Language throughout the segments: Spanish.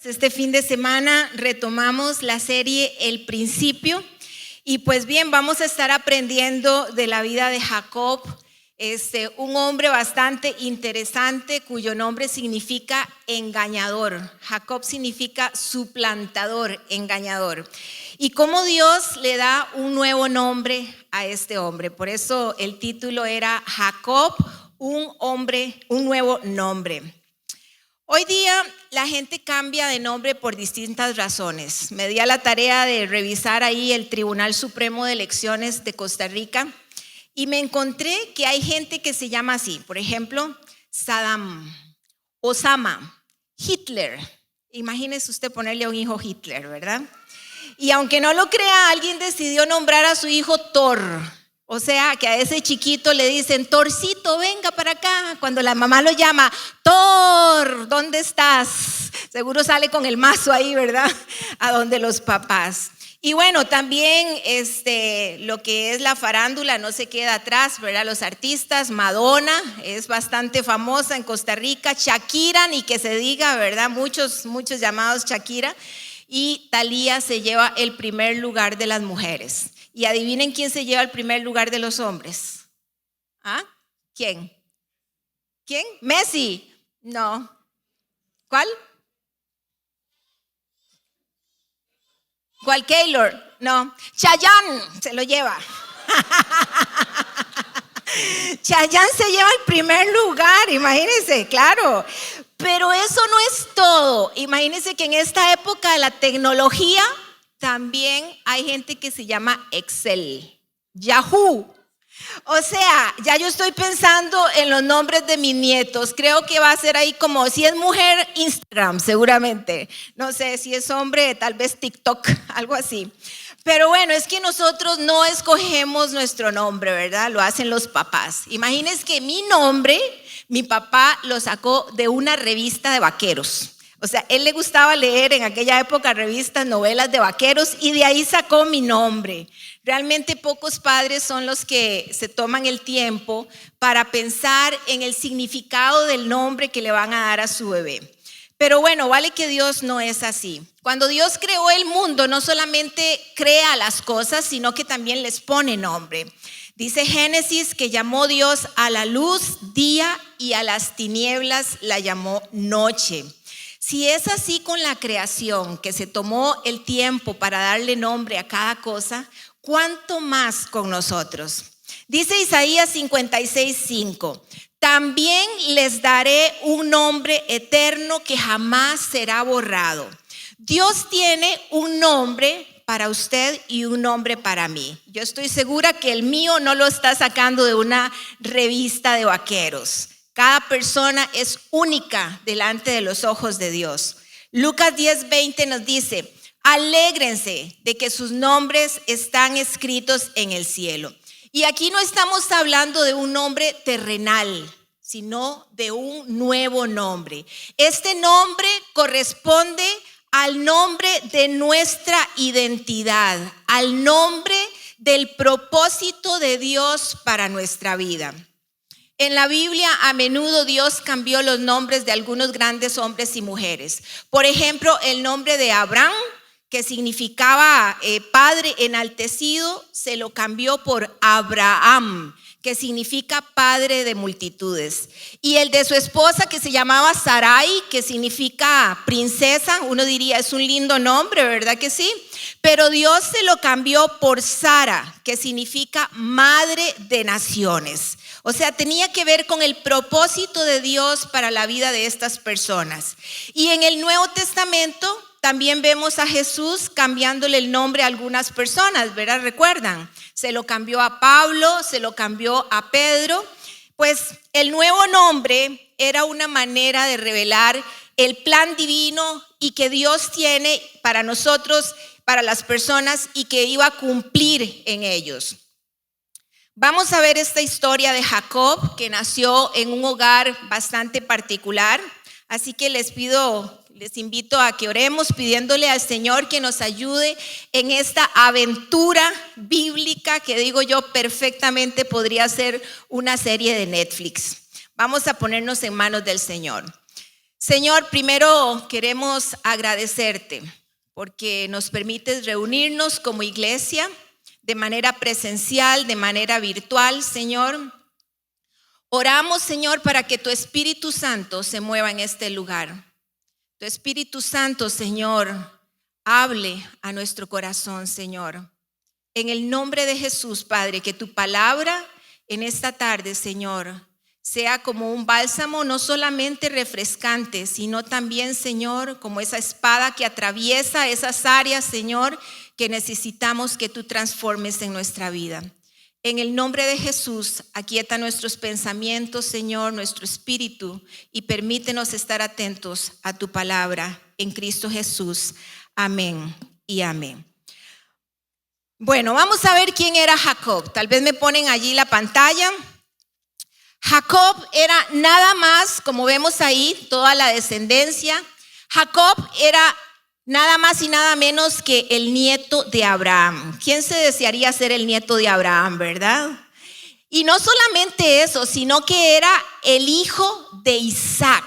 Este fin de semana retomamos la serie El Principio y pues bien, vamos a estar aprendiendo de la vida de Jacob, un hombre bastante interesante cuyo nombre significa engañador. Jacob significa suplantador, engañador. Y cómo Dios le da un nuevo nombre a este hombre. Por eso el título era Jacob, un hombre, un nuevo nombre. Hoy día la gente cambia de nombre por distintas razones. Me di a la tarea de revisar ahí el Tribunal Supremo de Elecciones de Costa Rica y me encontré que hay gente que se llama así. Por ejemplo, Saddam, Osama, Hitler. Imagínese usted ponerle a un hijo Hitler, ¿verdad? Y aunque no lo crea, alguien decidió nombrar a su hijo Thor. O sea, que a ese chiquito le dicen, Thorcito, venga para acá. Cuando la mamá lo llama, Thor, ¿dónde estás? Seguro sale con el mazo ahí, ¿verdad? A donde los papás. Y bueno, también lo que es la farándula no se queda atrás, ¿verdad? Los artistas, Madonna es bastante famosa en Costa Rica, Shakira, ni que se diga, ¿verdad? Muchos llamados Shakira. Y Thalía se lleva el primer lugar de las mujeres. Y adivinen quién se lleva el primer lugar de los hombres. ¿Ah? ¿Quién? ¿Quién? Messi. No. ¿Cuál? ¿Cuál Keylor? No. Chayanne se lo lleva. Chayanne se lleva el primer lugar, imagínense, claro. Pero eso no es todo. Imagínense que en esta época de la tecnología también hay gente que se llama Excel, Yahoo. O sea, ya yo estoy pensando en los nombres de mis nietos. Creo que va a ser ahí como, si es mujer, Instagram, seguramente. No sé, si es hombre, tal vez TikTok, algo así. Pero bueno, es que nosotros no escogemos nuestro nombre, ¿verdad? Lo hacen los papás. Imagínense que mi nombre, mi papá lo sacó de una revista de vaqueros. O sea, él le gustaba leer en aquella época revistas, novelas de vaqueros y de ahí sacó mi nombre. Realmente pocos padres son los que se toman el tiempo para pensar en el significado del nombre que le van a dar a su bebé. Pero bueno, vale que Dios no es así. Cuando Dios creó el mundo, no solamente crea las cosas, sino que también les pone nombre. Dice Génesis que llamó Dios a la luz día y a las tinieblas la llamó noche. Si es así con la creación, que se tomó el tiempo para darle nombre a cada cosa, ¿cuánto más con nosotros? Dice Isaías 56:5, también les daré un nombre eterno que jamás será borrado. Dios tiene un nombre para usted y un nombre para mí. Yo estoy segura que el mío no lo está sacando de una revista de vaqueros. Cada persona es única delante de los ojos de Dios. Lucas 10:20 nos dice, alégrense de que sus nombres están escritos en el cielo. Y aquí no estamos hablando de un nombre terrenal, sino de un nuevo nombre. Este nombre corresponde al nombre de nuestra identidad, al nombre del propósito de Dios para nuestra vida. En la Biblia a menudo Dios cambió los nombres de algunos grandes hombres y mujeres. Por ejemplo, el nombre de Abraham, que significaba padre enaltecido, se lo cambió por Abraham, que significa padre de multitudes. Y el de su esposa, que se llamaba Sarai, que significa princesa, uno diría es un lindo nombre, ¿verdad que sí? Pero Dios se lo cambió por Sara, que significa madre de naciones. O sea, tenía que ver con el propósito de Dios para la vida de estas personas. Y en el Nuevo Testamento también vemos a Jesús cambiándole el nombre a algunas personas, ¿verdad? ¿Recuerdan? Se lo cambió a Pablo, se lo cambió a Pedro. Pues el nuevo nombre era una manera de revelar el plan divino y que Dios tiene para nosotros, para las personas, y que iba a cumplir en ellos. Vamos a ver esta historia de Jacob, que nació en un hogar bastante particular. Así que les invito a que oremos pidiéndole al Señor que nos ayude en esta aventura bíblica que digo yo perfectamente podría ser una serie de Netflix. Vamos a ponernos en manos del Señor. Señor, primero queremos agradecerte porque nos permites reunirnos como iglesia de manera presencial, de manera virtual, Señor. Oramos, Señor, para que tu Espíritu Santo se mueva en este lugar. Tu Espíritu Santo, Señor, hable a nuestro corazón, Señor. En el nombre de Jesús, Padre, que tu palabra en esta tarde, Señor, sea como un bálsamo no solamente refrescante, sino también, Señor, como esa espada que atraviesa esas áreas, Señor, que necesitamos que tú transformes en nuestra vida. En el nombre de Jesús, aquieta nuestros pensamientos, Señor, nuestro espíritu, y permítenos estar atentos a tu palabra en Cristo Jesús. Amén y amén. Bueno, vamos a ver quién era Jacob. Tal vez me ponen allí la pantalla. Jacob era nada más, como vemos ahí, toda la descendencia. Jacob era nada más y nada menos que el nieto de Abraham. ¿Quién se desearía ser el nieto de Abraham, verdad? Y no solamente eso, sino que era el hijo de Isaac.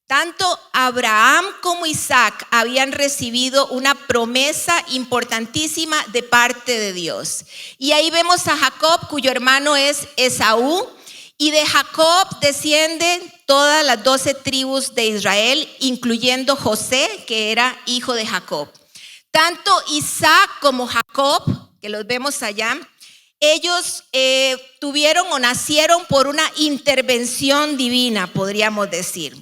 Tanto Abraham como Isaac habían recibido una promesa importantísima de parte de Dios. Y ahí vemos a Jacob, cuyo hermano es Esaú. Y de Jacob descienden todas las 12 tribus de Israel, incluyendo José, que era hijo de Jacob. Tanto Isaac como Jacob, que los vemos allá, ellos tuvieron o nacieron por una intervención divina, podríamos decir.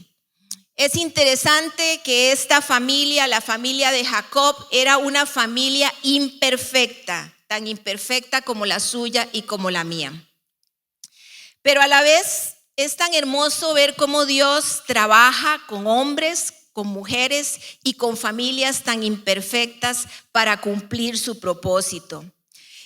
Es interesante que esta familia, la familia de Jacob, era una familia imperfecta, tan imperfecta como la suya y como la mía. Pero a la vez es tan hermoso ver cómo Dios trabaja con hombres, con mujeres y con familias tan imperfectas para cumplir su propósito.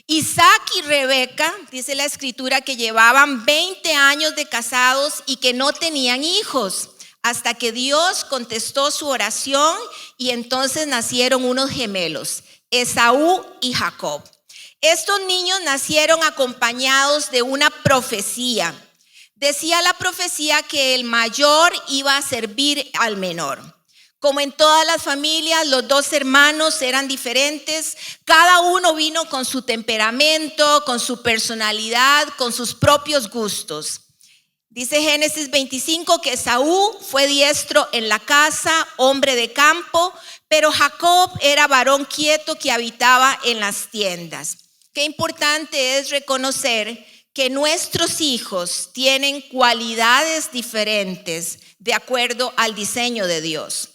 Isaac y Rebeca, dice la escritura, que llevaban 20 años de casados y que no tenían hijos, hasta que Dios contestó su oración y entonces nacieron unos gemelos, Esaú y Jacob. Estos niños nacieron acompañados de una profecía. Decía la profecía que el mayor iba a servir al menor. Como en todas las familias, los dos hermanos eran diferentes. Cada uno vino con su temperamento, con su personalidad, con sus propios gustos. Dice Génesis 25 que Esaú fue diestro en la casa, hombre de campo, pero Jacob era varón quieto que habitaba en las tiendas. Qué importante es reconocer que nuestros hijos tienen cualidades diferentes de acuerdo al diseño de Dios.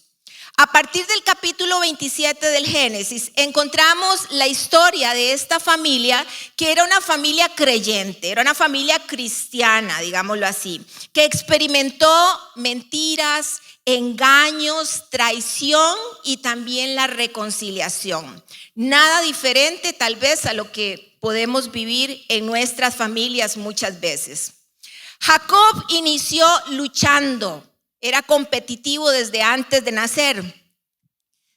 A partir del capítulo 27 del Génesis encontramos la historia de esta familia que era una familia creyente, era una familia cristiana, digámoslo así, que experimentó mentiras, engaños, traición y también la reconciliación. Nada diferente tal vez a lo que podemos vivir en nuestras familias muchas veces. Jacob inició luchando. Era competitivo desde antes de nacer.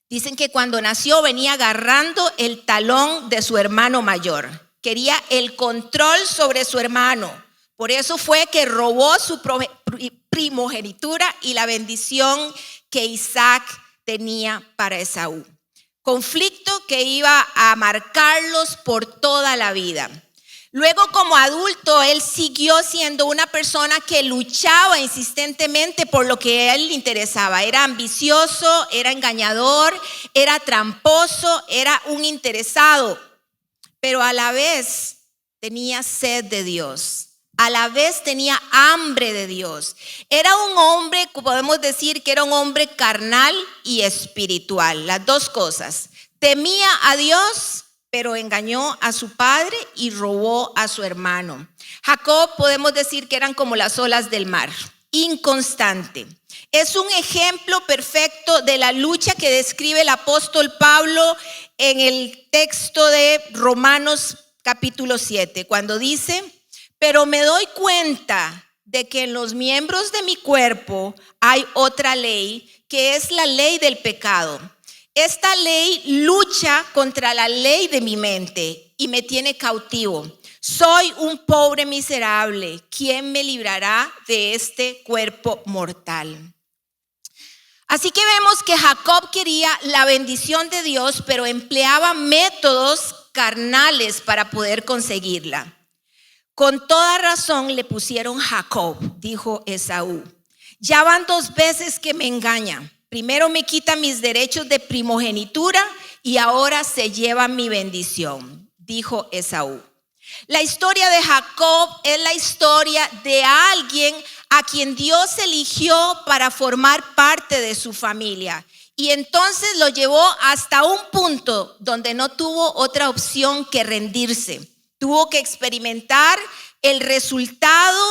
Dicen que cuando nació venía agarrando el talón de su hermano mayor. Quería el control sobre su hermano. Por eso fue que robó su primogenitura y la bendición que Isaac tenía para Esaú. Conflicto que iba a marcarlos por toda la vida. Luego, como adulto, él siguió siendo una persona que luchaba insistentemente por lo que a él le interesaba. Era ambicioso, era engañador, era tramposo, era un interesado. Pero a la vez tenía sed de Dios. A la vez tenía hambre de Dios. Era un hombre, podemos decir que era un hombre carnal y espiritual. Las dos cosas. Temía a Dios, pero engañó a su padre y robó a su hermano. Jacob podemos decir que eran como las olas del mar, inconstante. Es un ejemplo perfecto de la lucha que describe el apóstol Pablo en el texto de Romanos capítulo 7, cuando dice: pero me doy cuenta de que en los miembros de mi cuerpo hay otra ley, que es la ley del pecado. Esta ley lucha contra la ley de mi mente y me tiene cautivo. Soy un pobre miserable. ¿Quién me librará de este cuerpo mortal? Así que vemos que Jacob quería la bendición de Dios, pero empleaba métodos carnales para poder conseguirla. Con toda razón le pusieron Jacob, dijo Esaú. Ya van 2 veces que me engaña. Primero me quita mis derechos de primogenitura y ahora se lleva mi bendición, dijo Esaú. La historia de Jacob es la historia de alguien a quien Dios eligió para formar parte de su familia. Y entonces lo llevó hasta un punto donde no tuvo otra opción que rendirse. Tuvo que experimentar el resultado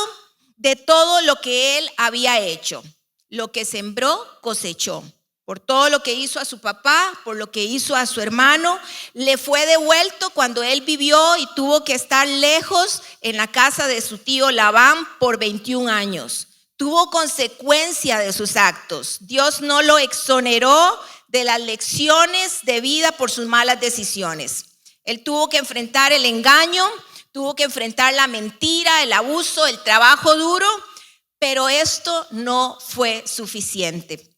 de todo lo que él había hecho. Lo que sembró, cosechó. Por todo lo que hizo a su papá, por lo que hizo a su hermano, le fue devuelto cuando él vivió y tuvo que estar lejos en la casa de su tío Labán por 21 años. Tuvo consecuencia de sus actos. Dios no lo exoneró de las lecciones de vida por sus malas decisiones. Él tuvo que enfrentar el engaño, tuvo que enfrentar la mentira, el abuso, el trabajo duro, pero esto no fue suficiente.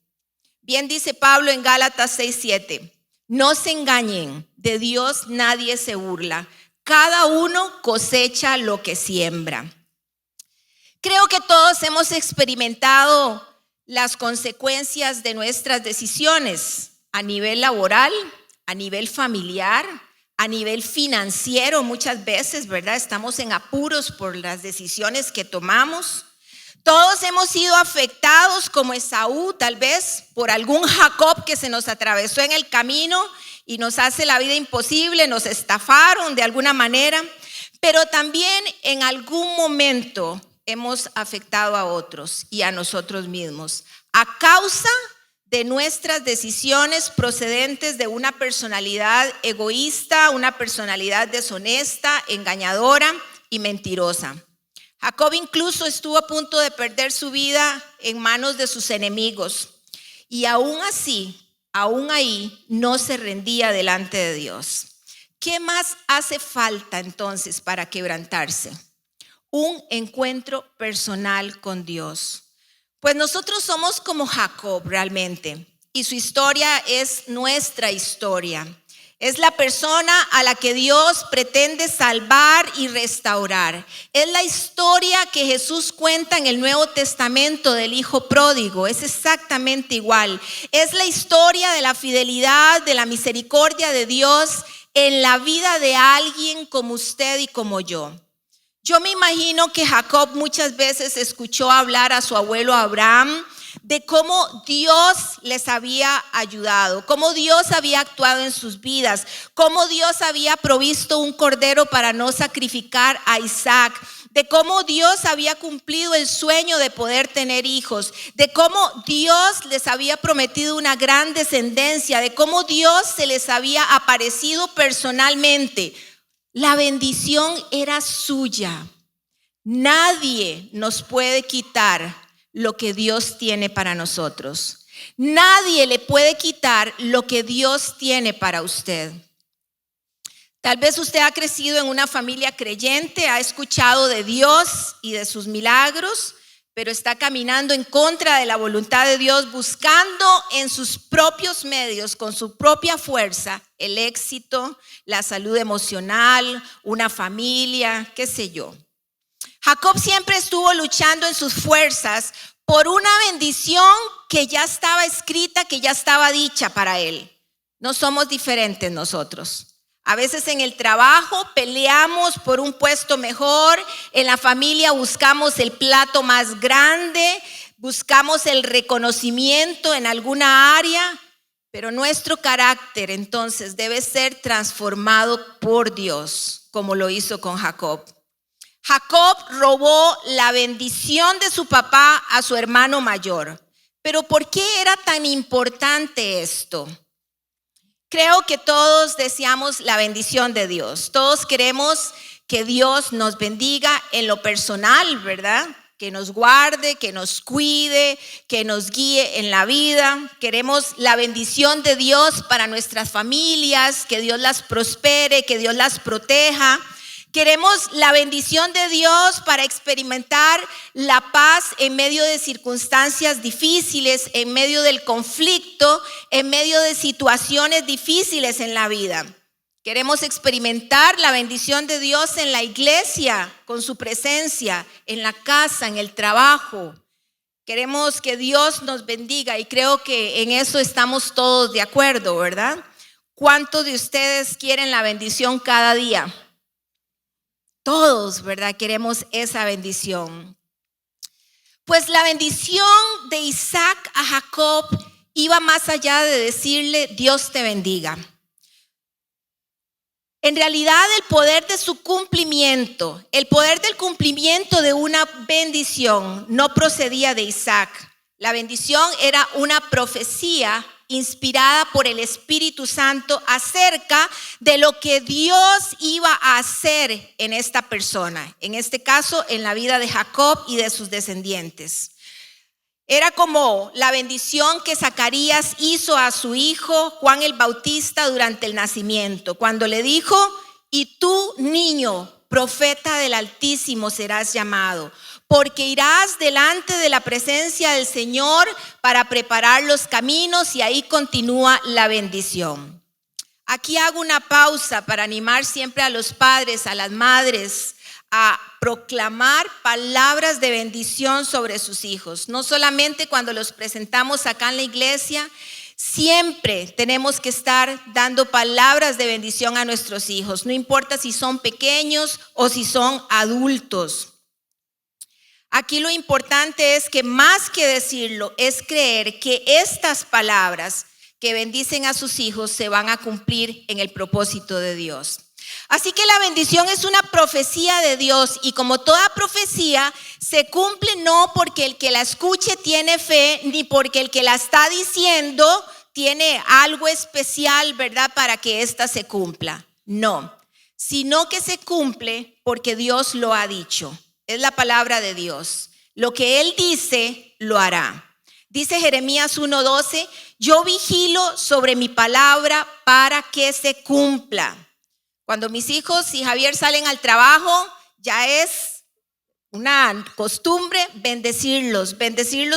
Bien dice Pablo en Gálatas 6:7, no se engañen, de Dios nadie se burla, cada uno cosecha lo que siembra. Creo que todos hemos experimentado las consecuencias de nuestras decisiones a nivel laboral, a nivel familiar, a nivel financiero muchas veces, ¿verdad? Estamos en apuros por las decisiones que tomamos. Todos hemos sido afectados como Esaú, tal vez por algún Jacob que se nos atravesó en el camino y nos hace la vida imposible, nos estafaron de alguna manera, pero también en algún momento hemos afectado a otros y a nosotros mismos a causa de nuestras decisiones procedentes de una personalidad egoísta, una personalidad deshonesta, engañadora y mentirosa. Jacob incluso estuvo a punto de perder su vida en manos de sus enemigos y aún así, aún ahí, no se rendía delante de Dios. ¿Qué más hace falta entonces para quebrantarse? Un encuentro personal con Dios. Pues nosotros somos como Jacob realmente y su historia es nuestra historia. Es la persona a la que Dios pretende salvar y restaurar. Es la historia que Jesús cuenta en el Nuevo Testamento del Hijo Pródigo. Es exactamente igual. Es la historia de la fidelidad, de la misericordia de Dios en la vida de alguien como usted y como yo. Yo me imagino que Jacob muchas veces escuchó hablar a su abuelo Abraham de cómo Dios les había ayudado, cómo Dios había actuado en sus vidas, cómo Dios había provisto un cordero para no sacrificar a Isaac, de cómo Dios había cumplido el sueño de poder tener hijos, de cómo Dios les había prometido una gran descendencia, de cómo Dios se les había aparecido personalmente. La bendición era suya. Nadie nos puede quitar lo que Dios tiene para nosotros. Nadie le puede quitar lo que Dios tiene para usted. Tal vez usted ha crecido en una familia creyente, ha escuchado de Dios y de sus milagros, pero está caminando en contra de la voluntad de Dios, buscando en sus propios medios, con su propia fuerza, el éxito, la salud emocional, una familia, qué sé yo. Jacob siempre estuvo luchando en sus fuerzas por una bendición que ya estaba escrita, que ya estaba dicha para él. No somos diferentes nosotros. A veces en el trabajo peleamos por un puesto mejor, en la familia buscamos el plato más grande, buscamos el reconocimiento en alguna área, pero nuestro carácter entonces debe ser transformado por Dios, como lo hizo con Jacob. Jacob robó la bendición de su papá a su hermano mayor. Pero ¿por qué era tan importante esto? Creo que todos deseamos la bendición de Dios. Todos queremos que Dios nos bendiga en lo personal, ¿verdad? Que nos guarde, que nos cuide, que nos guíe en la vida. Queremos la bendición de Dios para nuestras familias, que Dios las prospere, que Dios las proteja. Queremos la bendición de Dios para experimentar la paz en medio de circunstancias difíciles, en medio del conflicto, en medio de situaciones difíciles en la vida. Queremos experimentar la bendición de Dios en la iglesia, con su presencia, en la casa, en el trabajo. Queremos que Dios nos bendiga y creo que en eso estamos todos de acuerdo, ¿verdad? ¿Cuántos de ustedes quieren la bendición cada día? Todos, ¿verdad? Queremos esa bendición. Pues la bendición de Isaac a Jacob iba más allá de decirle Dios te bendiga. En realidad el poder de su cumplimiento, el poder del cumplimiento de una bendición no procedía de Isaac. La bendición era una profecía inspirada por el Espíritu Santo acerca de lo que Dios iba a hacer en esta persona, en este caso en la vida de Jacob y de sus descendientes. Era como la bendición que Zacarías hizo a su hijo Juan el Bautista durante el nacimiento, cuando le dijo: y tú, niño, profeta del Altísimo serás llamado, porque irás delante de la presencia del Señor para preparar los caminos, y ahí continúa la bendición. Aquí hago una pausa para animar siempre a los padres, a las madres, a proclamar palabras de bendición sobre sus hijos. No solamente cuando los presentamos acá en la iglesia, siempre tenemos que estar dando palabras de bendición a nuestros hijos, no importa si son pequeños o si son adultos. Aquí lo importante es que más que decirlo, es creer que estas palabras que bendicen a sus hijos se van a cumplir en el propósito de Dios. Así que la bendición es una profecía de Dios, y como toda profecía se cumple no porque el que la escuche tiene fe, ni porque el que la está diciendo tiene algo especial, ¿verdad?, para que ésta se cumpla. No, sino que se cumple porque Dios lo ha dicho. Es la palabra de Dios. Lo que Él dice, lo hará. Dice Jeremías 1:12, yo vigilo sobre mi palabra para que se cumpla. Cuando mis hijos y Javier salen al trabajo, ya es una costumbre bendecirlos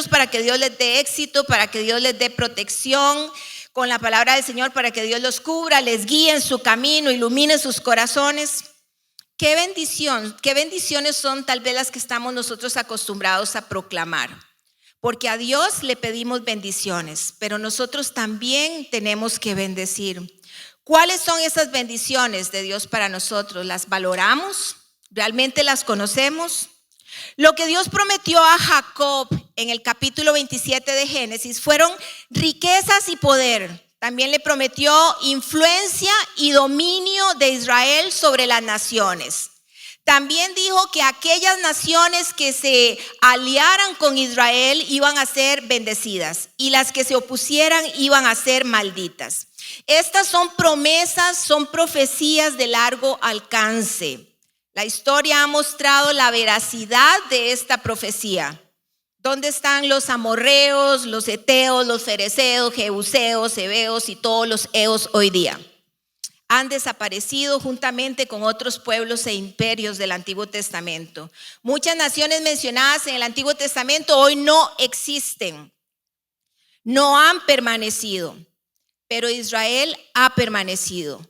para que Dios les dé éxito, para que Dios les dé protección con la palabra del Señor, para que Dios los cubra, les guíe en su camino, ilumine sus corazones. Qué bendición, qué bendiciones son tal vez las que estamos nosotros acostumbrados a proclamar, porque a Dios le pedimos bendiciones, pero nosotros también tenemos que bendecir. ¿Cuáles son esas bendiciones de Dios para nosotros? ¿Las valoramos? ¿Realmente las conocemos? Lo que Dios prometió a Jacob en el capítulo 27 de Génesis fueron riquezas y poder. También le prometió influencia y dominio de Israel sobre las naciones. También dijo que aquellas naciones que se aliaran con Israel iban a ser bendecidas, y las que se opusieran iban a ser malditas. Estas son promesas, son profecías de largo alcance. La historia ha mostrado la veracidad de esta profecía. ¿Dónde están los amorreos, los heteos, los fereceos, jebuseos, heveos y todos los eos hoy día? Han desaparecido juntamente con otros pueblos e imperios del Antiguo Testamento. Muchas naciones mencionadas en el Antiguo Testamento hoy no existen, no han permanecido, pero Israel ha permanecido.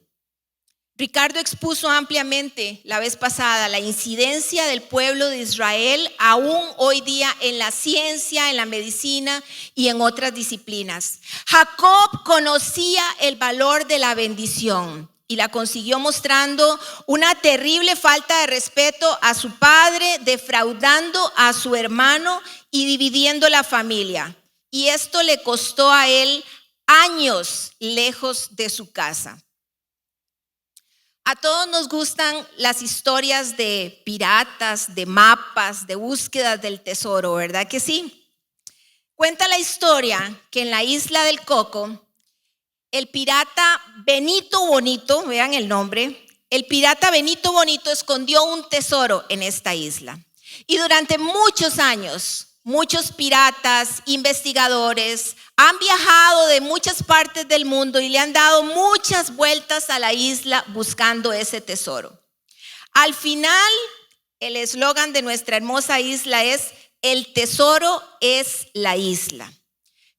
Ricardo expuso ampliamente la vez pasada la incidencia del pueblo de Israel aún hoy día en la ciencia, en la medicina y en otras disciplinas. Jacob conocía el valor de la bendición y la consiguió mostrando una terrible falta de respeto a su padre, defraudando a su hermano y dividiendo la familia. Y esto le costó a él años lejos de su casa. A todos nos gustan las historias de piratas, de mapas, de búsquedas del tesoro, ¿verdad que sí? Cuenta la historia que en la isla del Coco, el pirata Benito Bonito, vean el nombre, el pirata Benito Bonito escondió un tesoro en esta isla. Y durante muchos años, muchos piratas, investigadores, han viajado de muchas partes del mundo y le han dado muchas vueltas a la isla buscando ese tesoro. Al final, el eslogan de nuestra hermosa isla es: el tesoro es la isla.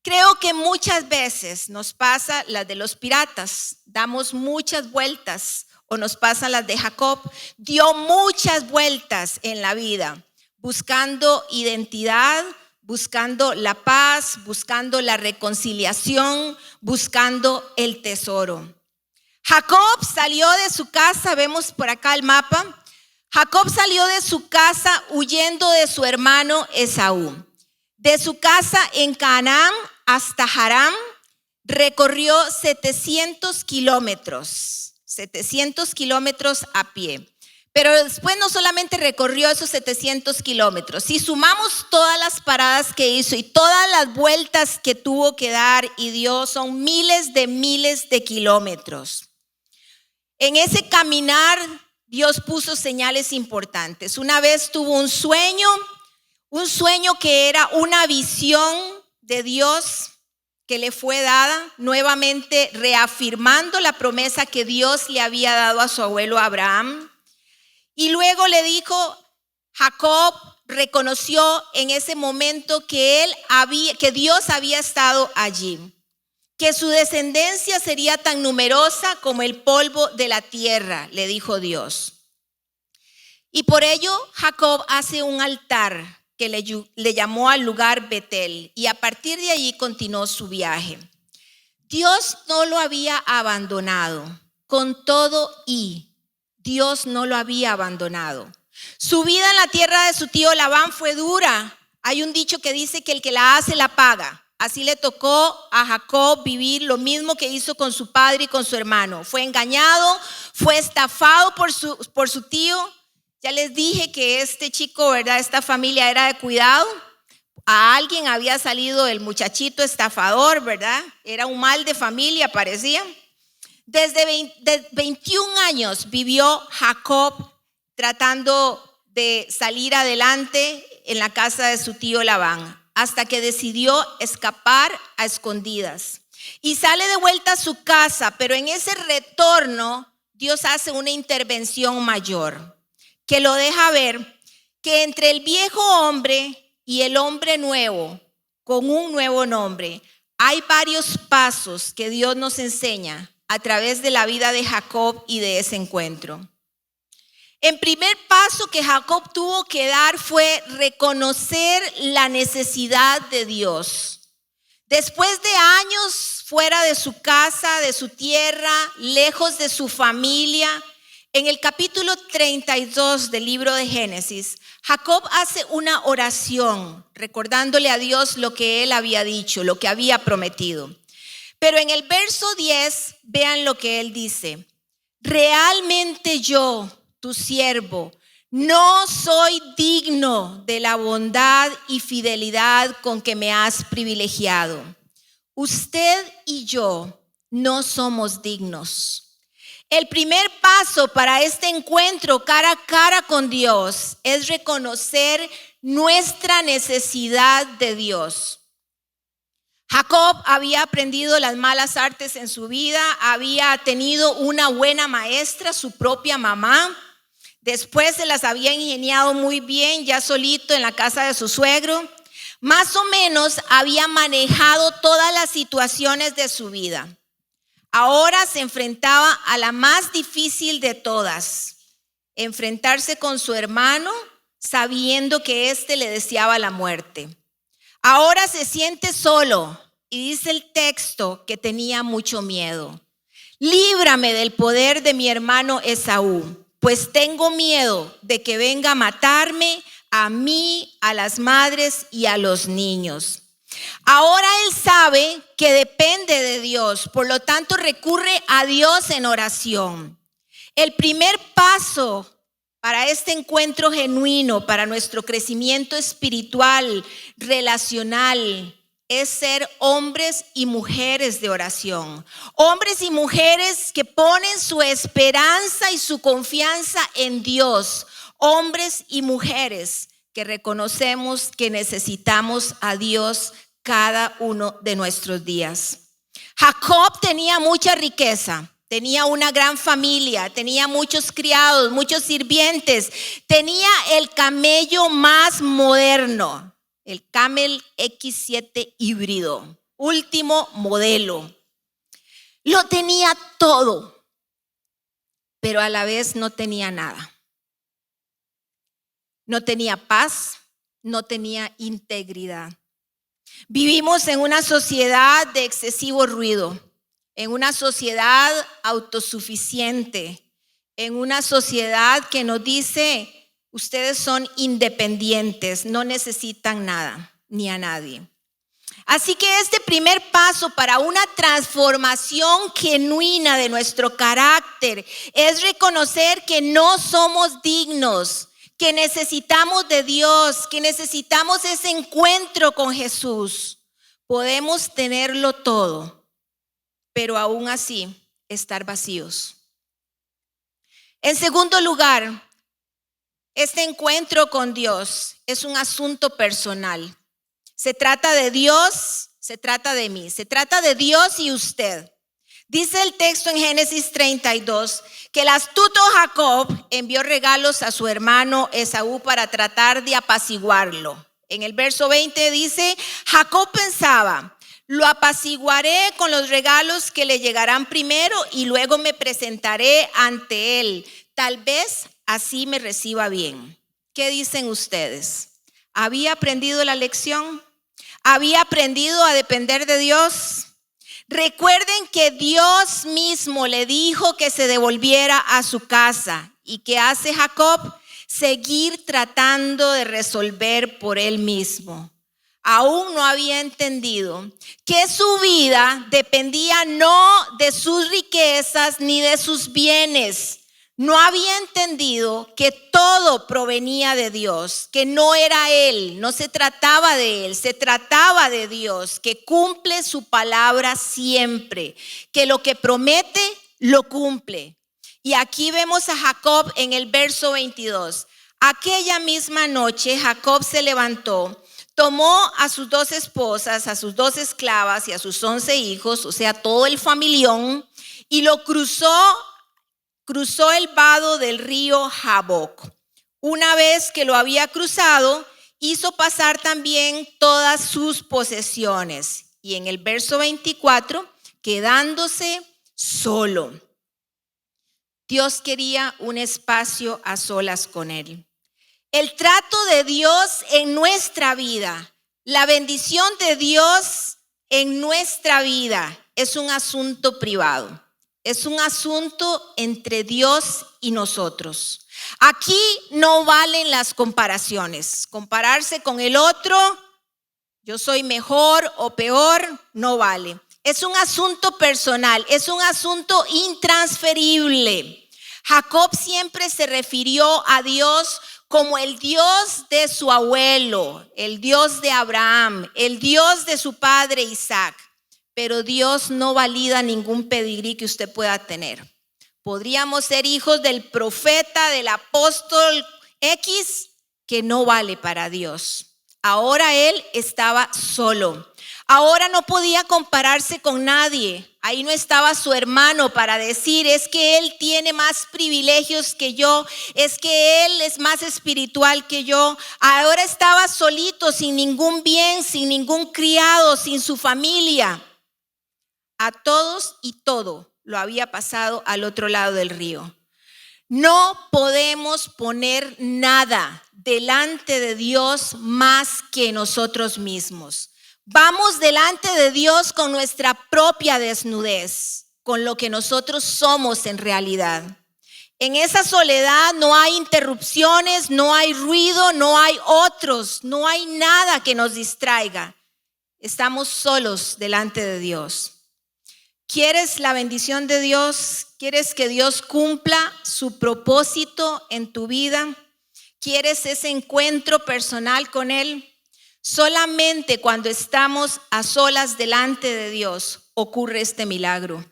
Creo que muchas veces nos pasa las de los piratas, damos muchas vueltas, o nos pasa las de Jacob. Dio muchas vueltas en la vida, buscando identidad, buscando la paz, buscando la reconciliación, buscando el tesoro. Jacob salió de su casa, vemos por acá el mapa. Jacob salió de su casa huyendo de su hermano Esaú. De su casa en Canaán hasta Harán recorrió 700 kilómetros a pie. Pero después no solamente recorrió esos 700 kilómetros, si sumamos todas las paradas que hizo y todas las vueltas que tuvo que dar y dio, son miles de kilómetros. En ese caminar Dios puso señales importantes. Una vez tuvo un sueño que era una visión de Dios que le fue dada, nuevamente reafirmando la promesa que Dios le había dado a su abuelo Abraham. Y luego le dijo, Jacob reconoció en ese momento que Dios había estado allí, que su descendencia sería tan numerosa como el polvo de la tierra, le dijo Dios. Y por ello Jacob hace un altar que le llamó al lugar Betel, y a partir de allí continuó su viaje. Dios no lo había abandonado, con todo y Dios no lo había abandonado. Su vida en la tierra de su tío Labán fue dura. Hay un dicho que dice que el que la hace la paga. Así le tocó a Jacob vivir lo mismo que hizo con su padre y con su hermano. Fue engañado, fue estafado por su tío. Ya les dije que este chico, ¿verdad? Esta familia era de cuidado. A alguien había salido el muchachito estafador, ¿verdad? Era un mal de familia, parecía. Desde 21 años vivió Jacob tratando de salir adelante en la casa de su tío Labán, hasta que decidió escapar a escondidas. Y sale de vuelta a su casa, pero en ese retorno Dios hace una intervención mayor, que lo deja ver que entre el viejo hombre y el hombre nuevo, con un nuevo nombre, hay varios pasos que Dios nos enseña a través de la vida de Jacob y de ese encuentro. El primer paso que Jacob tuvo que dar fue reconocer la necesidad de Dios. Después de años fuera de su casa, de su tierra, lejos de su familia, en el capítulo 32 del libro de Génesis, Jacob hace una oración recordándole a Dios lo que él había dicho, lo que había prometido. Pero en el verso 10, vean lo que él dice: realmente yo, tu siervo, no soy digno de la bondad y fidelidad con que me has privilegiado. Usted y yo no somos dignos. El primer paso para este encuentro cara a cara con Dios es reconocer nuestra necesidad de Dios. Jacob había aprendido las malas artes en su vida, había tenido una buena maestra, su propia mamá. Después se las había ingeniado muy bien, ya solito en la casa de su suegro. Más o menos había manejado todas las situaciones de su vida. Ahora se enfrentaba a la más difícil de todas: enfrentarse con su hermano sabiendo que éste le deseaba la muerte. Ahora se siente solo y dice el texto que tenía mucho miedo. Líbrame del poder de mi hermano Esaú, pues tengo miedo de que venga a matarme a mí, a las madres y a los niños. Ahora él sabe que depende de Dios, por lo tanto recurre a Dios en oración. El primer paso para este encuentro genuino, para nuestro crecimiento espiritual, relacional, es ser hombres y mujeres de oración. Hombres y mujeres que ponen su esperanza y su confianza en Dios. Hombres y mujeres que reconocemos que necesitamos a Dios cada uno de nuestros días. Jacob tenía mucha riqueza, tenía una gran familia, tenía muchos criados, muchos sirvientes, tenía el camello más moderno, el Camel X7 híbrido, último modelo. Lo tenía todo, pero a la vez no tenía nada. No tenía paz, no tenía integridad. Vivimos en una sociedad de excesivo ruido, en una sociedad autosuficiente, en una sociedad que nos dice, ustedes son independientes, no necesitan nada ni a nadie. Así que este primer paso para una transformación genuina de nuestro carácter es reconocer que no somos dignos, que necesitamos de Dios, que necesitamos ese encuentro con Jesús. Podemos tenerlo todo, pero aún así estar vacíos. En segundo lugar, este encuentro con Dios es un asunto personal. Se trata de Dios, se trata de mí, se trata de Dios y usted. Dice el texto en Génesis 32 que el astuto Jacob envió regalos a su hermano Esaú para tratar de apaciguarlo. En el verso 20 dice, Jacob pensaba, lo apaciguaré con los regalos que le llegarán primero y luego me presentaré ante él. Tal vez así me reciba bien. ¿Qué dicen ustedes? ¿Había aprendido la lección? ¿Había aprendido a depender de Dios? Recuerden que Dios mismo le dijo que se devolviera a su casa. ¿Y qué hace Jacob? Seguir tratando de resolver por él mismo. Aún no había entendido que su vida dependía no de sus riquezas ni de sus bienes. No había entendido que todo provenía de Dios, que no era él, no se trataba de él, se trataba de Dios, que cumple su palabra siempre, que lo que promete lo cumple. Y aquí vemos a Jacob en el verso 22. Aquella misma noche Jacob se levantó, tomó a sus 2 esposas, a sus 2 esclavas y a sus 11 hijos, o sea, todo el familión, y lo cruzó el vado del río Jaboc. Una vez que lo había cruzado, hizo pasar también todas sus posesiones. Y en el verso 24, quedándose solo. Dios quería un espacio a solas con él. El trato de Dios en nuestra vida, la bendición de Dios en nuestra vida es un asunto privado. Es un asunto entre Dios y nosotros. Aquí no valen las comparaciones. Compararse con el otro, yo soy mejor o peor, no vale. Es un asunto personal, es un asunto intransferible. Jacob siempre se refirió a Dios como el Dios de su abuelo, el Dios de Abraham, el Dios de su padre Isaac. Pero Dios no valida ningún pedigrí que usted pueda tener. Podríamos ser hijos del profeta, del apóstol X, que no vale para Dios. Ahora él estaba solo. Ahora no podía compararse con nadie. Ahí no estaba su hermano para decir, es que él tiene más privilegios que yo, es que él es más espiritual que yo. Ahora estaba solito, sin ningún bien, sin ningún criado, sin su familia. A todos y todo lo había pasado al otro lado del río. No podemos poner nada delante de Dios más que nosotros mismos. Vamos delante de Dios con nuestra propia desnudez, con lo que nosotros somos en realidad. En esa soledad no hay interrupciones, no hay ruido, no hay otros, no hay nada que nos distraiga. Estamos solos delante de Dios. ¿Quieres la bendición de Dios? ¿Quieres que Dios cumpla su propósito en tu vida? ¿Quieres ese encuentro personal con Él? Solamente cuando estamos a solas delante de Dios ocurre este milagro.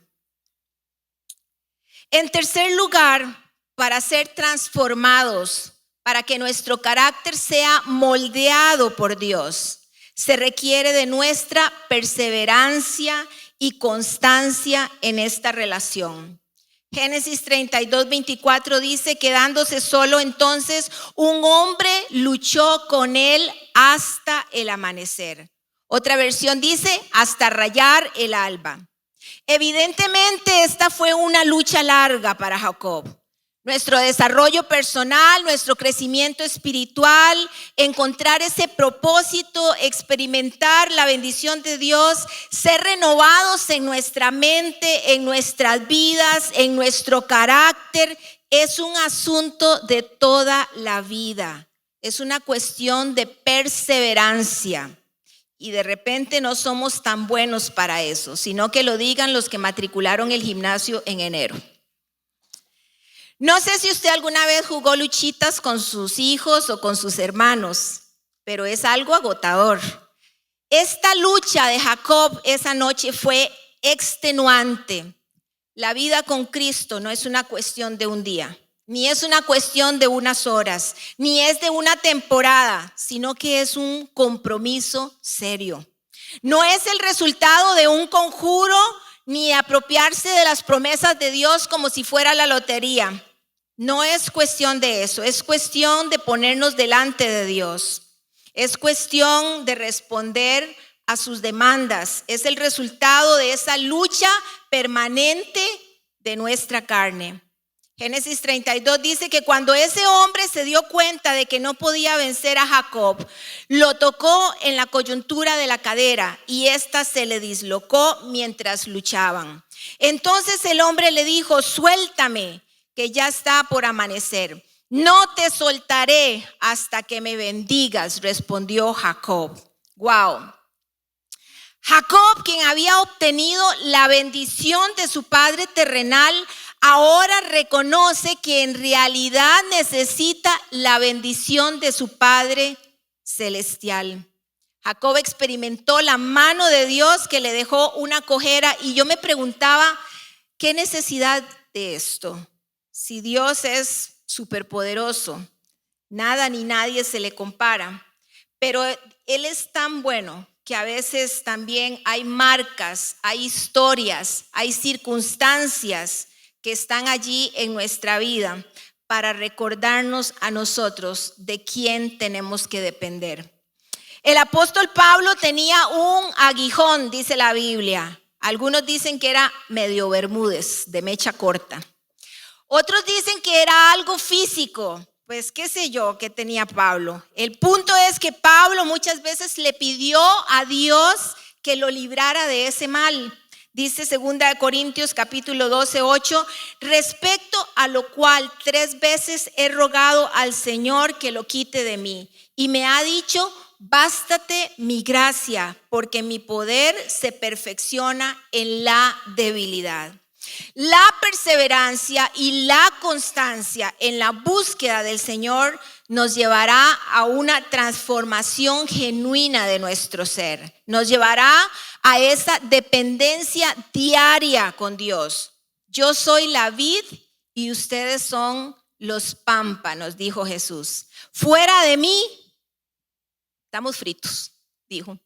En tercer lugar, para ser transformados, para que nuestro carácter sea moldeado por Dios, se requiere de nuestra perseverancia y constancia en esta relación. Génesis 32:24 dice, quedándose solo entonces, un hombre luchó con él hasta el amanecer. Otra versión dice, hasta rayar el alba. Evidentemente esta fue una lucha larga para Jacob. Nuestro desarrollo personal, nuestro crecimiento espiritual, encontrar ese propósito, experimentar la bendición de Dios, ser renovados en nuestra mente, en nuestras vidas, en nuestro carácter, es un asunto de toda la vida. Es una cuestión de perseverancia. Y de repente no somos tan buenos para eso, sino que lo digan los que matricularon el gimnasio en enero. No sé si usted alguna vez jugó luchitas con sus hijos o con sus hermanos, pero es algo agotador. Esta lucha de Jacob esa noche fue extenuante. La vida con Cristo no es una cuestión de un día, ni es una cuestión de unas horas, ni es de una temporada, sino que es un compromiso serio. No es el resultado de un conjuro, ni apropiarse de las promesas de Dios como si fuera la lotería. No es cuestión de eso, es cuestión de ponernos delante de Dios. Es cuestión de responder a sus demandas. Es el resultado de esa lucha permanente de nuestra carne. Génesis 32 dice que cuando ese hombre se dio cuenta de que no podía vencer a Jacob, lo tocó en la coyuntura de la cadera y ésta se le dislocó mientras luchaban. Entonces el hombre le dijo, suéltame, que ya está por amanecer. No te soltaré hasta que me bendigas, respondió Jacob. Wow. Jacob, quien había obtenido la bendición de su padre terrenal, ahora reconoce que en realidad necesita la bendición de su Padre celestial. Jacob experimentó la mano de Dios que le dejó una cojera y yo me preguntaba, ¿qué necesidad de esto? Si Dios es superpoderoso, nada ni nadie se le compara, pero Él es tan bueno que a veces también hay marcas, hay historias, hay circunstancias que están allí en nuestra vida para recordarnos a nosotros de quién tenemos que depender. El apóstol Pablo tenía un aguijón, dice la Biblia. Algunos dicen que era medio Bermúdez, de mecha corta. Otros dicen que era algo físico, pues qué sé yo que tenía Pablo. El punto es que Pablo muchas veces le pidió a Dios que lo librara de ese mal. Dice 2 Corintios capítulo 12, 8, respecto a lo cual 3 veces he rogado al Señor que lo quite de mí. Y me ha dicho, bástate mi gracia, porque mi poder se perfecciona en la debilidad. La perseverancia y la constancia en la búsqueda del Señor nos llevará a una transformación genuina de nuestro ser. Nos llevará a esa dependencia diaria con Dios. Yo soy la vid y ustedes son los pámpanos, dijo Jesús. Fuera de mí, estamos fritos, dijo.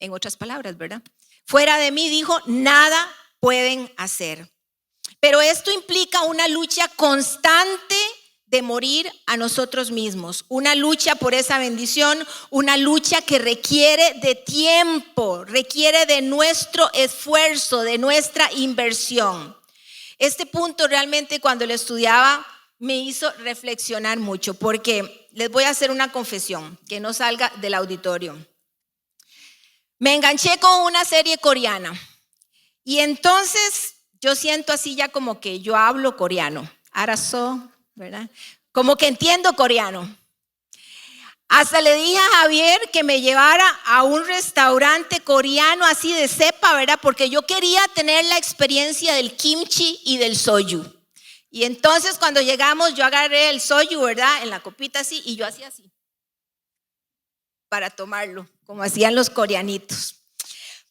En otras palabras, ¿verdad? Fuera de mí, dijo, nada pueden hacer. Pero esto implica una lucha constante de morir a nosotros mismos, una lucha por esa bendición, una lucha que requiere de tiempo, requiere de nuestro esfuerzo, de nuestra inversión. Este punto realmente cuando lo estudiaba me hizo reflexionar mucho, porque les voy a hacer una confesión que no salga del auditorio. Me enganché con una serie coreana y entonces yo siento así ya como que yo hablo coreano, arazo, ¿verdad? Como que entiendo coreano. Hasta le dije a Javier que me llevara a un restaurante coreano así de cepa, ¿verdad? Porque yo quería tener la experiencia del kimchi y del soyu. Y entonces cuando llegamos yo agarré el soyu, ¿verdad? En la copita así y yo hacía así para tomarlo, como hacían los coreanitos.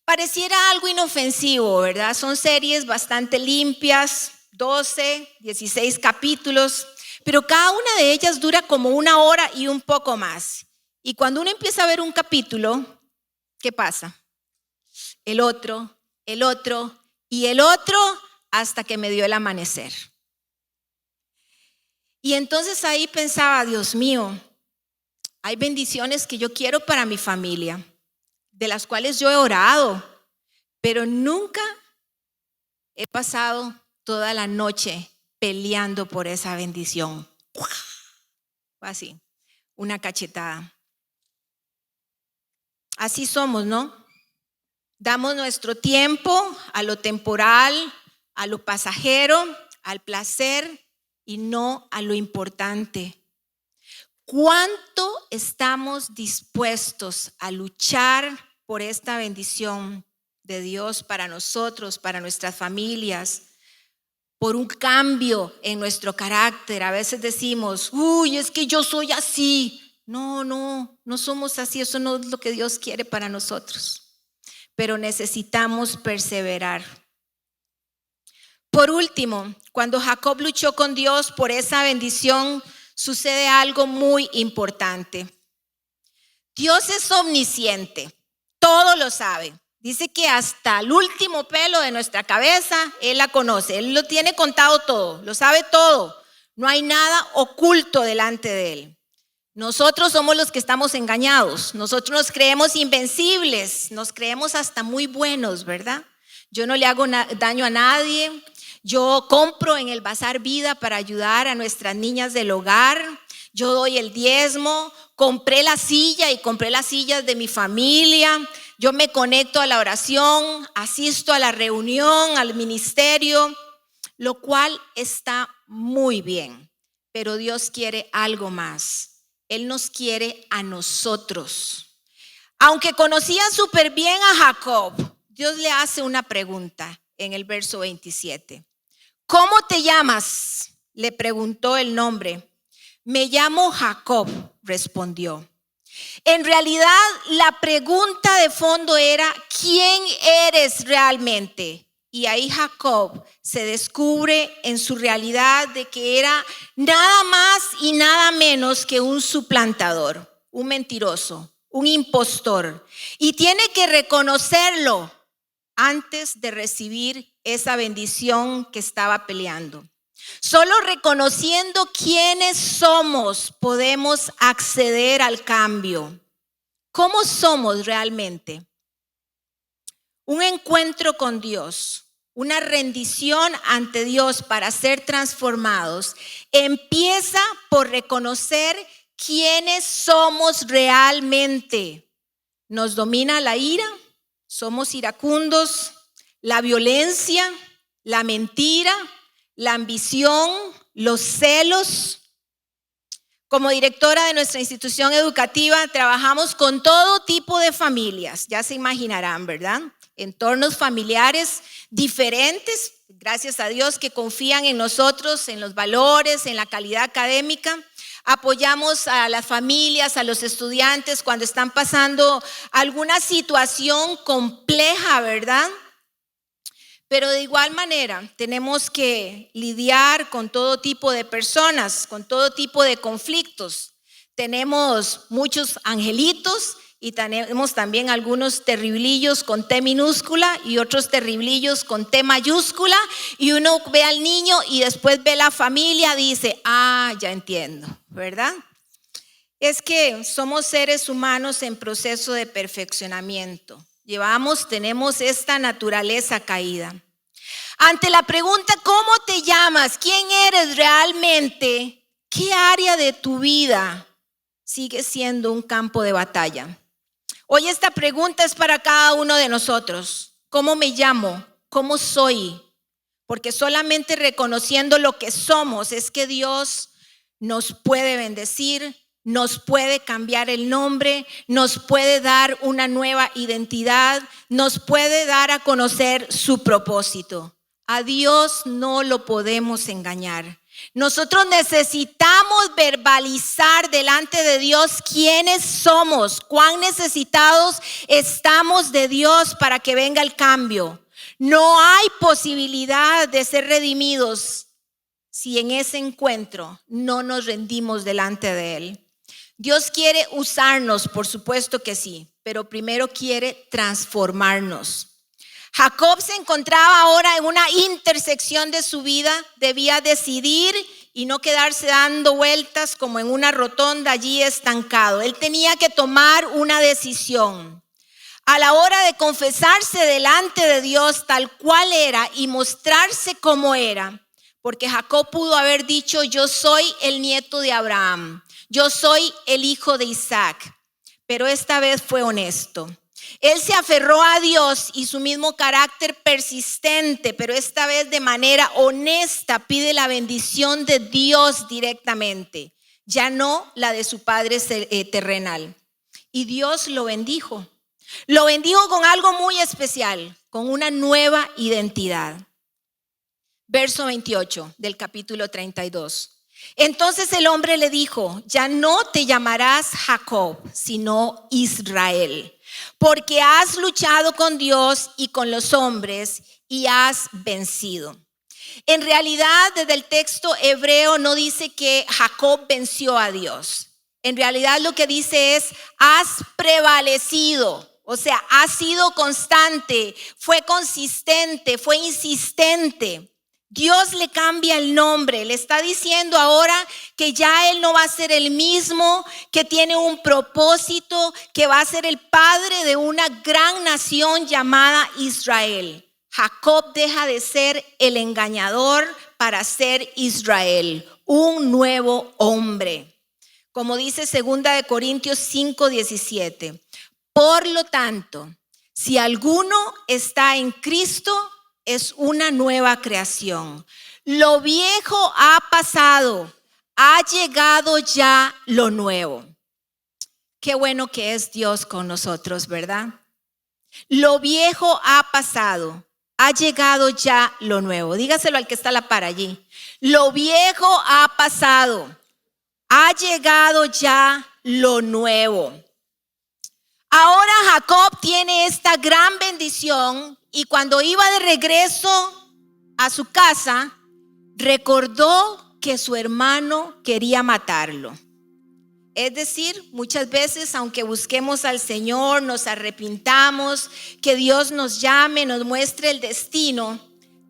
Pareciera algo inofensivo, ¿verdad? Son series bastante limpias, 12, 16 capítulos, pero cada una de ellas dura como 1 hora y un poco más. Y cuando uno empieza a ver un capítulo, ¿qué pasa? El otro y el otro, hasta que me dio el amanecer. Y entonces ahí pensaba, Dios mío, hay bendiciones que yo quiero para mi familia, de las cuales yo he orado, pero nunca he pasado toda la noche peleando por esa bendición. Así, una cachetada. Así somos, ¿no? Damos nuestro tiempo a lo temporal, a lo pasajero, al placer y no a lo importante. ¿Cuánto estamos dispuestos a luchar por esta bendición de Dios para nosotros, para nuestras familias? Por un cambio en nuestro carácter. A veces decimos, uy, es que yo soy así. No somos así. Eso no es lo que Dios quiere para nosotros. Pero necesitamos perseverar. Por último, cuando Jacob luchó con Dios por esa bendición, sucede algo muy importante. Dios es omnisciente, todo lo sabe. Dice que hasta el último pelo de nuestra cabeza, Él la conoce. Él lo tiene contado todo, lo sabe todo. No hay nada oculto delante de Él. Nosotros somos los que estamos engañados. Nosotros nos creemos invencibles, nos creemos hasta muy buenos, ¿verdad? Yo no le hago daño a nadie. Yo compro en el Bazar Vida para ayudar a nuestras niñas del hogar. Yo doy el diezmo. Compré la silla y compré las sillas de mi familia. Yo me conecto a la oración, asisto a la reunión, al ministerio, lo cual está muy bien. Pero Dios quiere algo más. Él nos quiere a nosotros. Aunque conocía súper bien a Jacob, Dios le hace una pregunta en el verso 27. ¿Cómo te llamas?, le preguntó el nombre. Me llamo Jacob, respondió. En realidad, la pregunta de fondo era, ¿quién eres realmente? Y ahí Jacob se descubre en su realidad de que era nada más y nada menos que un suplantador, un mentiroso, un impostor. Y tiene que reconocerlo antes de recibir esa bendición que estaba peleando. Solo reconociendo quiénes somos podemos acceder al cambio. ¿Cómo somos realmente? Un encuentro con Dios, una rendición ante Dios para ser transformados, empieza por reconocer quiénes somos realmente. Nos domina la ira, somos iracundos, la violencia, la mentira, la ambición, los celos. Como directora de nuestra institución educativa, trabajamos con todo tipo de familias, ya se imaginarán, ¿verdad? Entornos familiares diferentes, gracias a Dios que confían en nosotros, en los valores, en la calidad académica. Apoyamos a las familias, a los estudiantes cuando están pasando alguna situación compleja, ¿verdad? Pero de igual manera tenemos que lidiar con todo tipo de personas, con todo tipo de conflictos. Tenemos muchos angelitos y tenemos también algunos terriblillos con T minúscula y otros terriblillos con T mayúscula. Y uno ve al niño y después ve la familia y dice, ya entiendo, ¿verdad? Es que somos seres humanos en proceso de perfeccionamiento. Tenemos esta naturaleza caída. Ante la pregunta, ¿cómo te llamas? ¿Quién eres realmente? ¿Qué área de tu vida sigue siendo un campo de batalla? Hoy esta pregunta es para cada uno de nosotros. ¿Cómo me llamo? ¿Cómo soy? Porque solamente reconociendo lo que somos es que Dios nos puede bendecir, nos puede cambiar el nombre, nos puede dar una nueva identidad, nos puede dar a conocer su propósito. A Dios no lo podemos engañar. Nosotros necesitamos verbalizar delante de Dios quiénes somos, cuán necesitados estamos de Dios para que venga el cambio. No hay posibilidad de ser redimidos si en ese encuentro no nos rendimos delante de Él. Dios quiere usarnos, por supuesto que sí, pero primero quiere transformarnos. Jacob se encontraba ahora en una intersección de su vida, debía decidir y no quedarse dando vueltas como en una rotonda allí estancado. Él tenía que tomar una decisión. A la hora de confesarse delante de Dios tal cual era y mostrarse como era, porque Jacob pudo haber dicho: yo soy el nieto de Abraham, yo soy el hijo de Isaac, pero esta vez fue honesto. Él se aferró a Dios y su mismo carácter persistente, pero esta vez de manera honesta pide la bendición de Dios directamente, ya no la de su padre terrenal. Y Dios lo bendijo. Lo bendijo con algo muy especial, con una nueva identidad. Verso 28 del capítulo 32. Entonces el hombre le dijo: ya no te llamarás Jacob, sino Israel, porque has luchado con Dios y con los hombres y has vencido. En realidad, desde el texto hebreo no dice que Jacob venció a Dios. En realidad lo que dice es: has prevalecido. O sea, ha sido constante, fue consistente, fue insistente. Dios le cambia el nombre, le está diciendo ahora que ya él no va a ser el mismo, que tiene un propósito, que va a ser el padre de una gran nación llamada Israel. Jacob deja de ser el engañador para ser Israel, un nuevo hombre. Como dice 2 Corintios 5:17. Por lo tanto, si alguno está en Cristo, es una nueva creación. Lo viejo ha pasado, ha llegado ya lo nuevo. Qué bueno que es Dios con nosotros, ¿verdad? Lo viejo ha pasado, ha llegado ya lo nuevo. Dígaselo al que está a la par allí. Lo viejo ha pasado, ha llegado ya lo nuevo. Ahora Jacob tiene esta gran bendición y cuando iba de regreso a su casa, recordó que su hermano quería matarlo. Es decir, muchas veces, aunque busquemos al Señor, nos arrepintamos, que Dios nos llame, nos muestre el destino,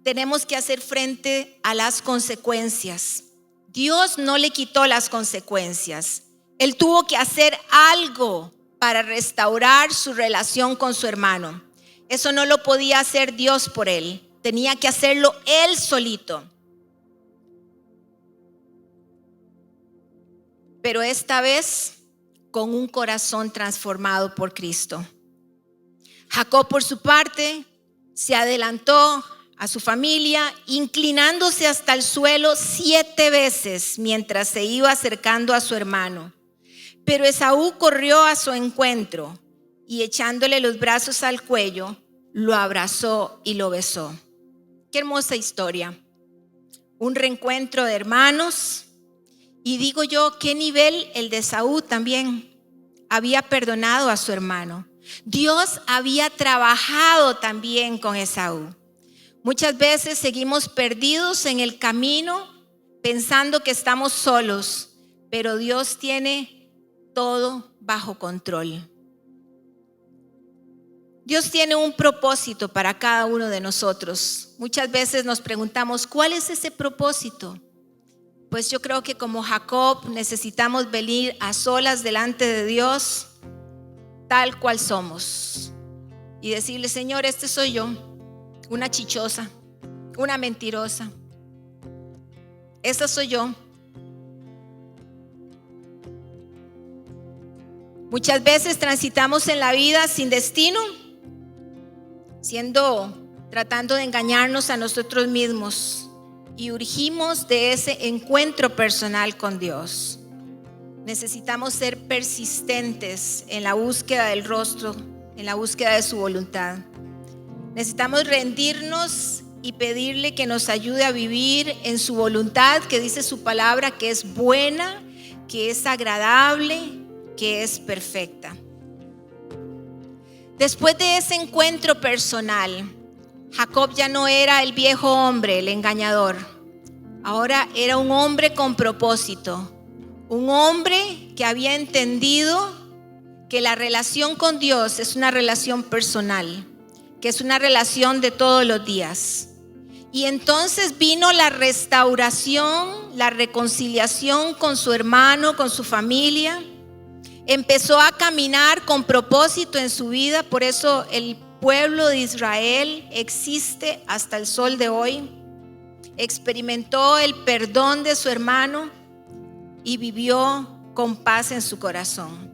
tenemos que hacer frente a las consecuencias. Dios no le quitó las consecuencias. Él tuvo que hacer algo para restaurar su relación con su hermano. Eso no lo podía hacer Dios por él. Tenía que hacerlo él solito. Pero esta vez con un corazón transformado por Cristo. Jacob, por su parte, se adelantó a su familia, inclinándose hasta el suelo 7 veces mientras se iba acercando a su hermano. Pero Esaú corrió a su encuentro y echándole los brazos al cuello, lo abrazó y lo besó. Qué hermosa historia. Un reencuentro de hermanos. Y digo yo, qué nivel el de Esaú también. Había perdonado a su hermano. Dios había trabajado también con Esaú. Muchas veces seguimos perdidos en el camino pensando que estamos solos, pero Dios tiene todo bajo control. Dios tiene un propósito para cada uno de nosotros. Muchas veces nos preguntamos, ¿cuál es ese propósito? Pues yo creo que como Jacob necesitamos venir a solas delante de Dios, tal cual somos, y decirle: Señor, este soy yo, una chichosa, una mentirosa. Esta soy yo. Muchas veces transitamos en la vida sin destino, tratando de engañarnos a nosotros mismos, y urgimos de ese encuentro personal con Dios. Necesitamos ser persistentes en la búsqueda del rostro, en la búsqueda de su voluntad. Necesitamos rendirnos y pedirle que nos ayude a vivir en su voluntad, que dice su palabra que es buena, que es agradable, que es perfecta. Después de ese encuentro personal, Jacob ya no era el viejo hombre, el engañador. Ahora era un hombre con propósito, un hombre que había entendido que la relación con Dios es una relación personal, que es una relación de todos los días. Y entonces vino la restauración, la reconciliación con su hermano, con su familia. Empezó a caminar con propósito en su vida. Por eso el pueblo de Israel existe hasta el sol de hoy. Experimentó el perdón de su hermano y vivió con paz en su corazón.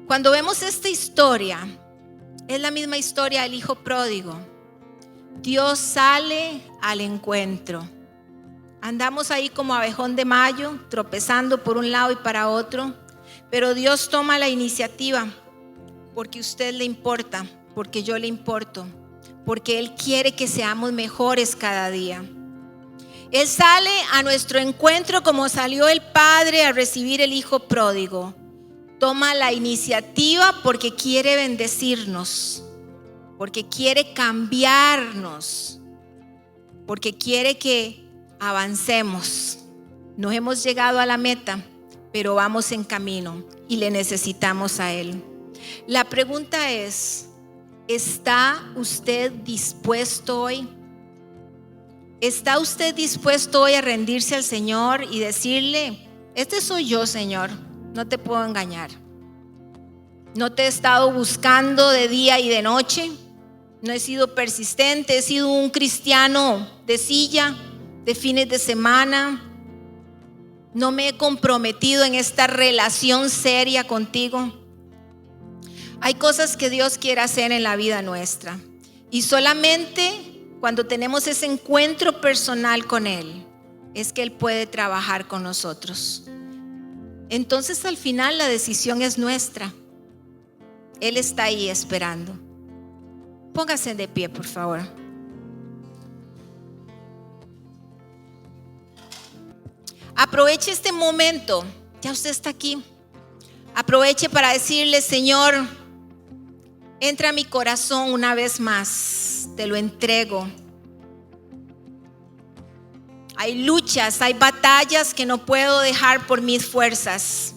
Cuando vemos esta historia, es la misma historia del hijo pródigo. Dios sale al encuentro. Andamos ahí como abejón de mayo, tropezando por un lado y para otro, pero Dios toma la iniciativa porque a usted le importa, porque yo le importo, porque Él quiere que seamos mejores cada día. Él sale a nuestro encuentro como salió el padre a recibir el hijo pródigo. Toma la iniciativa porque quiere bendecirnos, porque quiere cambiarnos, porque quiere que avancemos. No hemos llegado a la meta, pero vamos en camino y le necesitamos a Él. La pregunta es, ¿está usted dispuesto hoy? ¿Está usted dispuesto hoy a rendirse al Señor y decirle: este soy yo, Señor, no te puedo engañar? No te he estado buscando de día y de noche. No he sido persistente, he sido un cristiano de silla, de fines de semana. No me he comprometido en esta relación seria contigo. Hay cosas que Dios quiere hacer en la vida nuestra, y solamente cuando tenemos ese encuentro personal con Él es que Él puede trabajar con nosotros. Entonces al final la decisión es nuestra. Él está ahí esperando. Póngase de pie, por favor. Aproveche este momento. Ya usted está aquí. Aproveche para decirle: Señor, entra a mi corazón una vez más. Te lo entrego. Hay luchas, hay batallas que no puedo dejar por mis fuerzas.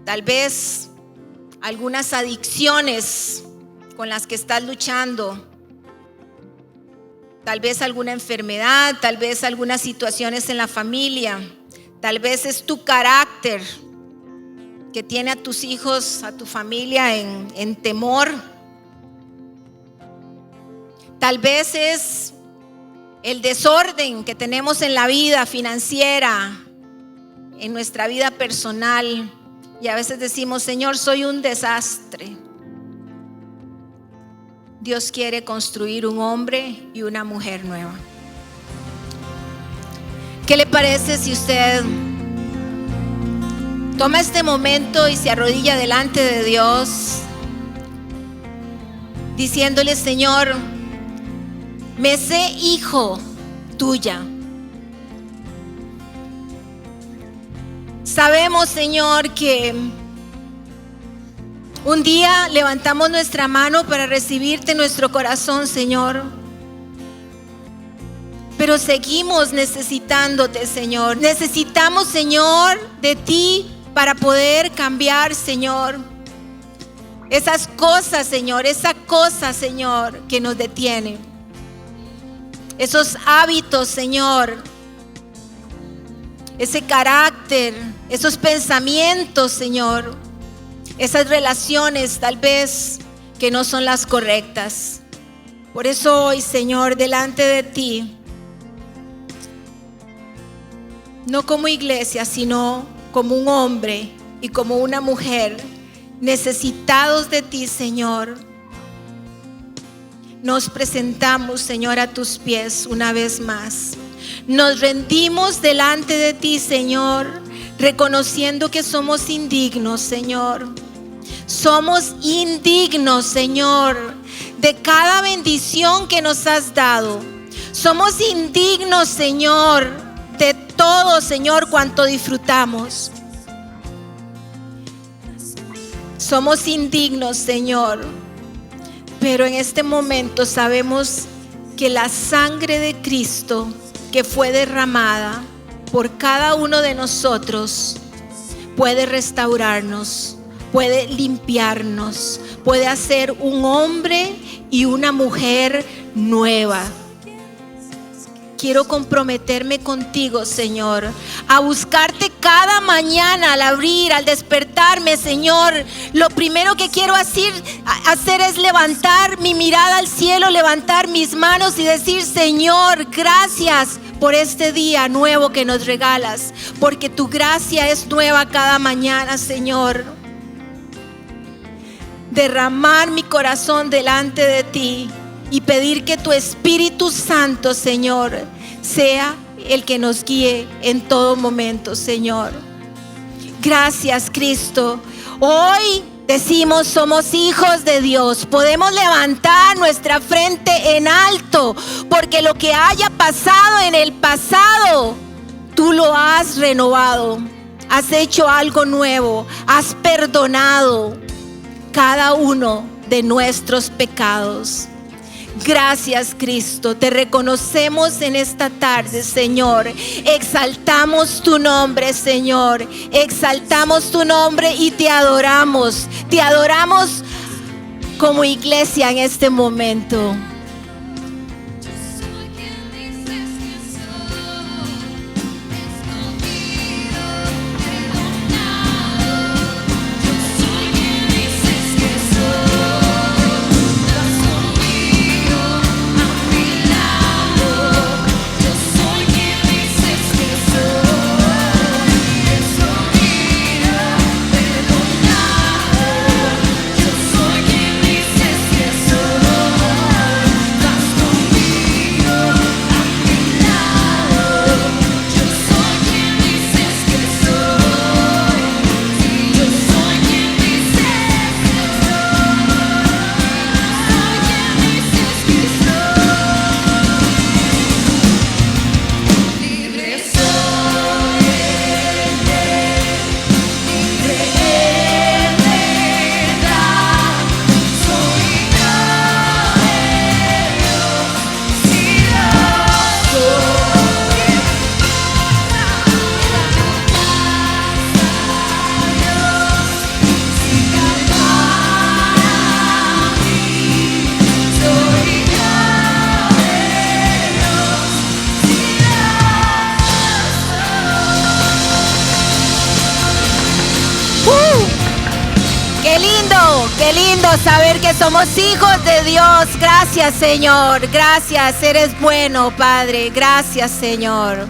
Tal vez algunas adicciones con las que estás luchando, tal vez alguna enfermedad, tal vez algunas situaciones en la familia, tal vez es tu carácter que tiene a tus hijos, a tu familia en temor, tal vez es el desorden que tenemos en la vida financiera, en nuestra vida personal, y a veces decimos: Señor, soy un desastre. Dios quiere construir un hombre y una mujer nueva. ¿Qué le parece si usted toma este momento y se arrodilla delante de Dios, diciéndole: Señor, me sé hijo tuya. Sabemos, Señor, que un día levantamos nuestra mano para recibirte en nuestro corazón, Señor. Pero seguimos necesitándote, Señor. Necesitamos, Señor, de ti para poder cambiar, Señor, esas cosas, Señor, esa cosa, Señor, que nos detiene. Esos hábitos, Señor, ese carácter, esos pensamientos, Señor, esas relaciones tal vez que no son las correctas. Por eso hoy, Señor, delante de ti, no como iglesia, sino como un hombre y como una mujer necesitados de ti, Señor, nos presentamos, Señor, a tus pies una vez más. Nos rendimos delante de ti, Señor, reconociendo que somos indignos, Señor. Somos indignos, Señor, de cada bendición que nos has dado. Somos indignos, Señor, de todo, Señor, cuanto disfrutamos. Somos indignos, Señor, pero en este momento sabemos que la sangre de Cristo que fue derramada por cada uno de nosotros puede restaurarnos, puede limpiarnos, puede hacer un hombre y una mujer nueva. Quiero comprometerme contigo, Señor, a buscarte cada mañana al abrir, al despertarme, Señor. Lo primero que quiero hacer es levantar mi mirada al cielo, levantar mis manos y decir: Señor, gracias por este día nuevo que nos regalas, porque tu gracia es nueva cada mañana, Señor. Derramar mi corazón delante de ti y pedir que tu Espíritu Santo, Señor, sea el que nos guíe en todo momento, Señor. Gracias, Cristo. Hoy decimos: somos hijos de Dios. Podemos levantar nuestra frente en alto, porque lo que haya pasado en el pasado, tú lo has renovado. Has hecho algo nuevo. Has perdonado cada uno de nuestros pecados. Gracias, Cristo, te reconocemos en esta tarde, Señor. Exaltamos tu nombre, Señor. Exaltamos tu nombre y te adoramos. Te adoramos como iglesia en este momento. Qué lindo saber que somos hijos de Dios. Gracias, Señor. Gracias, eres bueno, Padre. Gracias, Señor.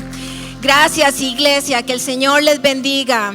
Gracias, iglesia. Que el Señor les bendiga.